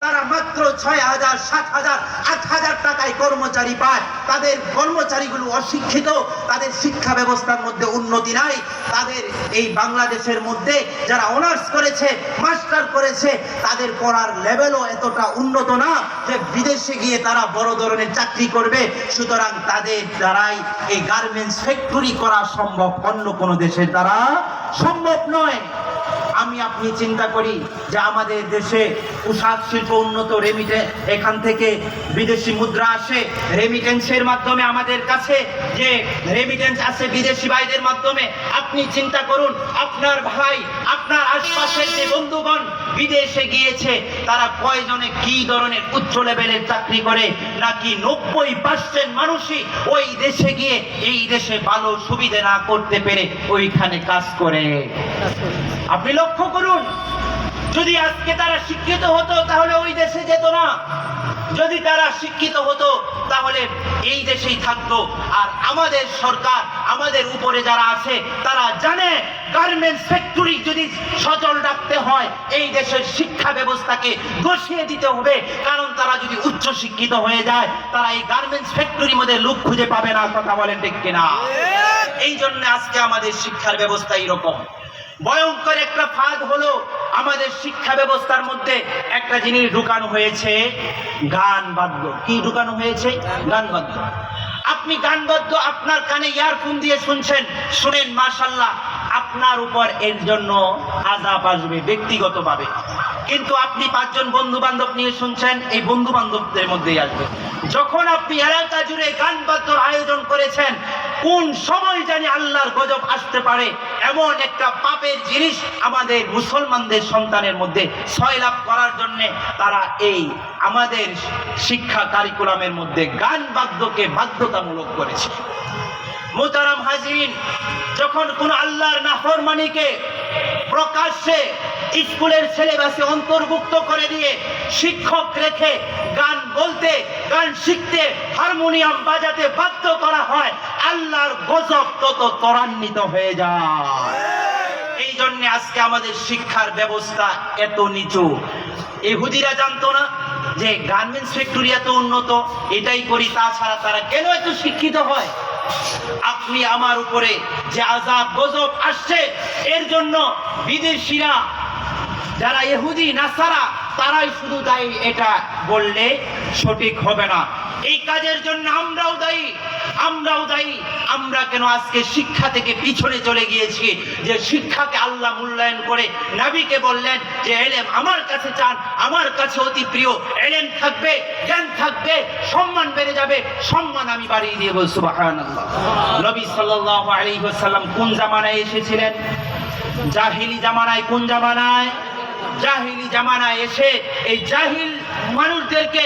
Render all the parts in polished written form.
তারা মাত্র 6,000, 7,000, 8,000 টাকায় কর্মচারী পায়। তাদের কর্মচারীগুলো অশিক্ষিত, তাদের শিক্ষা ব্যবস্থার মধ্যে উন্নতি নাই। তাদের এই বাংলাদেশের মধ্যে যারা অনার্স করেছে, মাস্টার করেছে, তাদের পড়ার লেভেলও এতটা উন্নত না যে বিদেশে গিয়ে তারা বড় ধরনের চাকরি করবে। সুতরাং তাদের দ্বারাই এই গার্মেন্টস ফ্যাক্টরি করা সম্ভব, অন্য কোনো দেশের দ্বারা সম্ভব নয়। আমি আপনি চিন্তা করি যে আমাদের দেশে পোশাক শিল্প উন্নত, রেমিটেন্স এখান থেকে বিদেশি মুদ্রা আসে, রেমিটেন্সের মাধ্যমে আমাদের কাছে যে রেমিটেন্স আসে বিদেশি ভাইদের মাধ্যমে। আপনি চিন্তা করুন, আপনার ভাই, আপনার আশপাশের যে বন্ধুগণ বিদেশে গিয়েছে, তারা কয়জনে কি ধরনের উচ্চ লেভেলের চাকরি করে, নাকি 90% মানুষই ওই দেশে গিয়ে এই দেশে ভালো সুবিধা না করতে পেরে ওইখানে কাজ করে। আপনি লক্ষ্য করুন, যদি আজকে তারা শিক্ষিত হতো তাহলে ওই দেশে যেত না, যদি তারা শিক্ষিত হতো তাহলে এই দেশেই থাকতো। আর আমাদের সরকার, আমাদের উপরে যারা আছে, তারা জানে গার্মেন্টস ফ্যাক্টরি যদি সচল রাখতে হয় এই দেশের শিক্ষা ব্যবস্থাকে বসিয়ে দিতে হবে। কারণ তারা যদি উচ্চ শিক্ষিত হয়ে যায়, তারা এই গার্মেন্টস ফ্যাক্টরির মধ্যে লোক খুঁজে পাবে না। কথা বলেন ঠিক কিনা? এই জন্য আজকে আমাদের শিক্ষার ব্যবস্থা এইরকম। ভয়ঙ্কর একটা ফাঁদ হলো আমাদের শিক্ষা ব্যবস্থার মধ্যে একটা জিনিস ঢুকানো হয়েছে, গান বাদ্য। কি ঢুকানো হয়েছে? গান বাদ্য। আপনি গান বাদ্য আপনার কানে ইয়ারফোন দিয়ে শুনছেন, শুনেন, মাশাআল্লাহ, আপনার উপর এর জন্য আযাব আসবে ব্যক্তিগতভাবে। কিন্তু আপনি 5 জন বন্ধু বান্ধব নিয়ে শুনছেন, এই বন্ধু বান্ধবদের মধ্যেই আসবে। যখন আপনি এলাকা জুড়ে গান বাদ্যর আয়োজন করেছেন, কোন সময় জানি আল্লাহর গজব আসতে পারে, এমন একটা পাপের জিনিস আমাদের মুসলমানদের সন্তানের মধ্যে সয়লাভ করার জন্য তারা এই আমাদের শিক্ষা কারিকুলামের মধ্যে গান বাদ্যকে বাধ্যতামূলক করেছে। মুহতারাম হাজিরিন, যখন কোন আল্লাহর নাফরমানিকে প্রকাশ্যে স্কুলের সিলেবাসে অন্তর্ভুক্ত করে দিয়ে শিক্ষক রেখে গান বলতে, গান শিখতে, হারমোনিয়াম বাজাতে বাধ্য করা হয়, আল্লাহর গজব তত ত্বরান্বিত হয়ে যায়। এই জন্য আজকে আমাদের শিক্ষার ব্যবস্থা এত নিচু। ইহুদিরা জানতো না যে গার্মেন্টস ফ্যাক্টরি এত উন্নত, এটাই করি, তাছাড়া তারা কেন এত শিক্ষিত হয়? আপনি আমার উপরে যে আযাব গজব আসছে, এর জন্য বিদেশিরা যারা ইহুদি নাসারা তারাই শুধু দায়ী, এটা বললে সঠিক হবে না। এই কাজের জন্য আমরাও দায়ী। আমরা কেন আজকে শিক্ষা থেকে পিছনে চলে গিয়েছি? যে শিক্ষাকে আল্লাহ মূল্যায়ন করে নবীকে বললেন যে ইলম আমার কাছে চান, আমার কাছে অতি প্রিয়। ইলম থাকবে, জ্ঞান থাকবে, সম্মান বেড়ে যাবে, সম্মান আমি বাড়িয়ে দিয়ে বল সুবহানাল্লাহ। নবী সাল্লাল্লাহু আলাইহি ওয়াসাল্লাম কোন জামানায় এসেছিলেন? জাহিলি জামানায়। কোন জামানায়? জাহিলি জামানায় এসে এই জাহিল মানুষদেরকে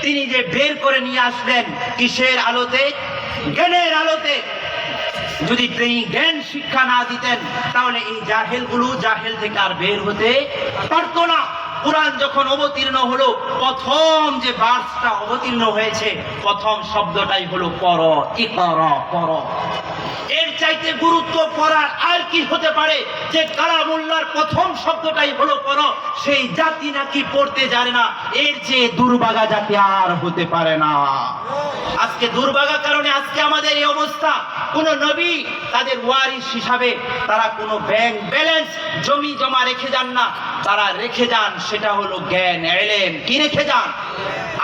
তিনি যে বের করে নিয়ে আসলেন কিসের আলোতে? জ্ঞানের আলোতে। যদি তিনি জ্ঞান শিক্ষা না দিতেন তাহলে এই জাহেলগুলো জাহেল থেকে আর বের হতে পারতো না। কুরআন যখন অবতীর্ণ হলো, প্রথম যে ভার্সটা অবতীর্ণ হয়েছে, প্রথম শব্দটাই হলো পড়ো, ইকরা, পড়ো। এর চাইতে গুরুত্ব পড়ার আর কি হতে পারে? যে কালামুল্লাহর প্রথম শব্দটাই হলো পড়ো, সেই জাতি নাকি পড়তে জানে না, এর চেয়ে দুর্ভাগা জাতি আর হতে পারে না। আজকে দুর্ভাগা কারণে আজকে আমাদের এই অবস্থা। কোন নবী তাদের ওয়ারিস হিসাবে তারা কোনো ব্যাংক ব্যালেন্স, জমি জমা রেখে যান না, তারা রেখে যান সেটা হলো জ্ঞান, ইলম। কি রেখে যান?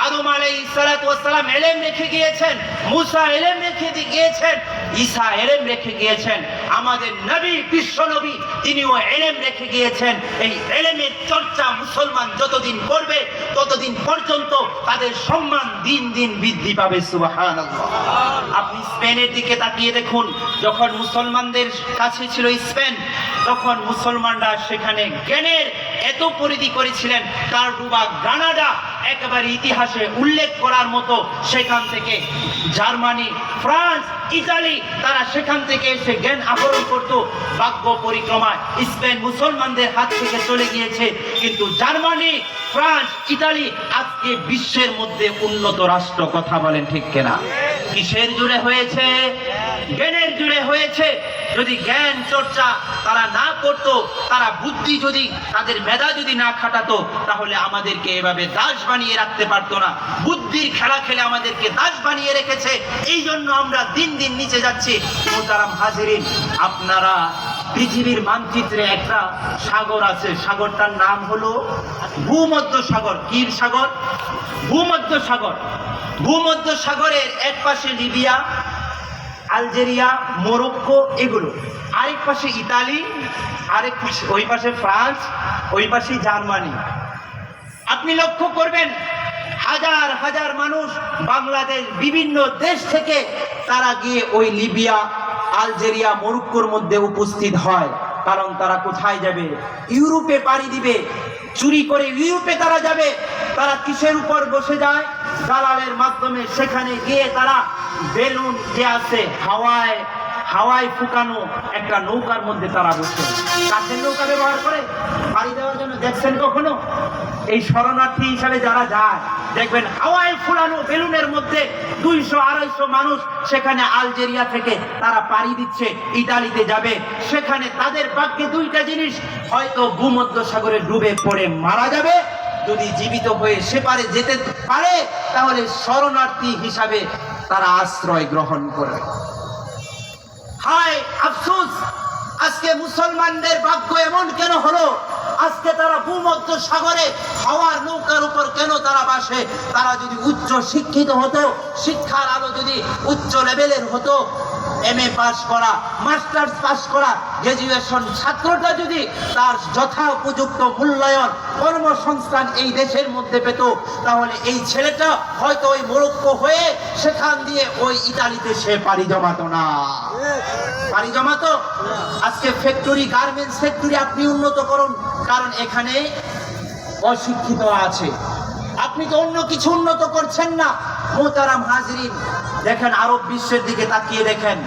আদম আলাইহিস সালাতু ওয়াস সালাম ইলম রেখে গিয়েছেন, মুসা ইলম রেখে গিয়েছেন, ঈসা ইলম রেখে গিয়েছেন, আমাদের নবী, বিশ্ব নবী, তিনিও ইলম রেখে গিয়েছেন। এই ইলমের চর্চা মুসলমান যতদিন করবে ততদিন পর্যন্ত তাদের সম্মান দিন দিন বৃদ্ধি পাবে। সুবহানাল্লাহ। আপনি স্পেনের দিকে তাকিয়ে দেখুন, যখন মুসলমানদের কাছে ছিল স্পেন, তখন মুসলমানরা সেখানে জ্ঞানের এত পরিধি করেছিলেন, কার্ডুবা, গ্রানাডা একেবারে ইতিহাসে উল্লেখ করার মতো। সেখান থেকে জার্মানি, ফ্রান্স, ইতালি, তারা সেখান থেকে এসে জ্ঞান আহরণ করত। ভাগ্য পরিক্রমায় স্পেন মুসলমানদের হাত থেকে চলে গিয়েছে, কিন্তু জার্মানি, ফ্রান্স, ইতালি আজকে বিশ্বের মধ্যে উন্নত রাষ্ট্র। কথা বলেন ঠিক কিনা? কিসের জুড়ে হয়েছে? জ্ঞানের জুড়ে হয়েছে। যদি জ্ঞান চর্চা তারা না করত, তারা বুদ্ধি যদি তাদের মেধা যদি না খাটাতো, তাহলে আমাদেরকে এভাবে দাস বানিয়ে রাখতে পারতো না। বুদ্ধির খেলা খেলে আমাদেরকে দাস বানিয়ে রেখেছে, এই জন্য আমরা দিন দিন নিচে যাচ্ছি। মোহতারাম হাজিরিন, আপনারা পৃথিবীর মানচিত্রে একটা সাগর আছে, সাগরটার নাম হলো ভূমধ্য সাগর। কি সাগর? ভূমধ্য সাগর। ভূমধ্য সাগরের এক পাশে লিবিয়া, আলজেরিয়া, মরক্কো, এগুলো আরেক পাশে ইতালি, আরেক পাশে ওই পাশে ফ্রান্স, ওই পাশে জার্মানি। আপনি লক্ষ্য করবেন হাজার হাজার মানুষ বাংলাদেশ বিভিন্ন দেশ থেকে তারা গিয়ে ওই লিবিয়া, আলজেরিয়া, মরক্কোর মধ্যে উপস্থিত হয়। কারণ তারা কোথায় যাবে? ইউরোপে পাড়ি দিবে, চুরি করে ইউরোপে তারা যাবে। তারা কিসের উপর বসে যায়? দালালের মাধ্যমে। সেখানে গিয়ে তারা বেলুন যে আছে হাওয়ায় ফুকানো একটা নৌকার মধ্যে তারা বসে, কাঠের নৌকা ব্যবহার করে পাড়ি দেওয়ার জন্য। দেখছেন কখনো? এই শরণার্থী হিসাবে যারা যায় দেখবেন হাওয়ায় ফুলানো বেলুনের মধ্যে 200-250 মানুষ সেখানে আলজেরিয়া থেকে তারা পাড়ি দিচ্ছে, ইতালিতে যাবে। সেখানে তাদের ভাগ্যে দুইটা জিনিস, হয়তো ভূমধ্য সাগরে ডুবে পড়ে মারা যাবে, যদি জীবিত হয়ে সেপারে যেতে পারে তাহলে শরণার্থী হিসাবে তারা আশ্রয় গ্রহণ করে। হায় আফসোস, আজকে মুসলমানদের ভাগ্য এমন কেন হলো? আজকে তারা ভূমধ্য সাগরে হাওয়ার নৌকার উপর কেন তারা বাসে? তারা যদি উচ্চ শিক্ষিত হতো, শিক্ষার আলো যদি উচ্চ লেভেলের হতো, MA পাস করা, মাস্টার্স পাস করা, গ্রাজুয়েশন ছাত্রটা যদি তার যথোপযুক্ত মূল্যায়ন, কর্মসংস্থান এই দেশের মধ্যে পেত, তাহলে এই ছেলেটা হয়তো ওই মরক্কো হয়ে সেখান দিয়ে ওই ইতালিতে সে পাড়ি জমাতো না। পাড়ি জমাতো? আজকে ফ্যাক্টরি, গার্মেন্টস ফ্যাক্টরি আপনি উন্নত করুন, কারণ এখানে অশিক্ষিত আছে। আপনি তো অন্য কিছু উন্নত করছেন না। মোহতারাম হাজিরিন, দেখেন আরব বিশ্বের দিকে তাকিয়ে দেখেন,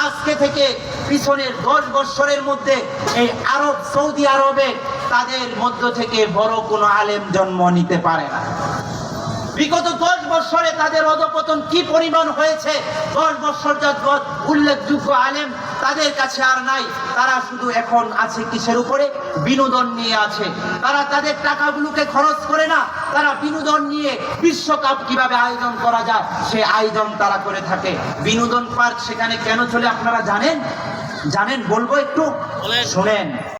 আজকে থেকে পিছনের 10 বছরের মধ্যে এই আরব, সৌদি আরবে তাদের মধ্য থেকে বড় কোনো আলেম জন্ম নিতে পারে না। বিগত 10 বছরে তাদের অধঃপতন কি পরিমাণ হয়েছে। 10 বছর যাবত উল্লেখযোগ্য আলেম তাদের কাছে আর নাই। তারা শুধু এখন আছে কিসের উপরে? বিনোদন নিয়ে আছে। তারা তাদের টাকাগুলোকে খরচ করে না, তারা বিনোদন নিয়ে বিশ্বকাপ কিভাবে আয়োজন করা যায় সে আয়োজন তারা করে থাকে। বিনোদন পার্ক সেখানে কেন চলে আপনারা জানেন? বলবো একটু, শোনেন।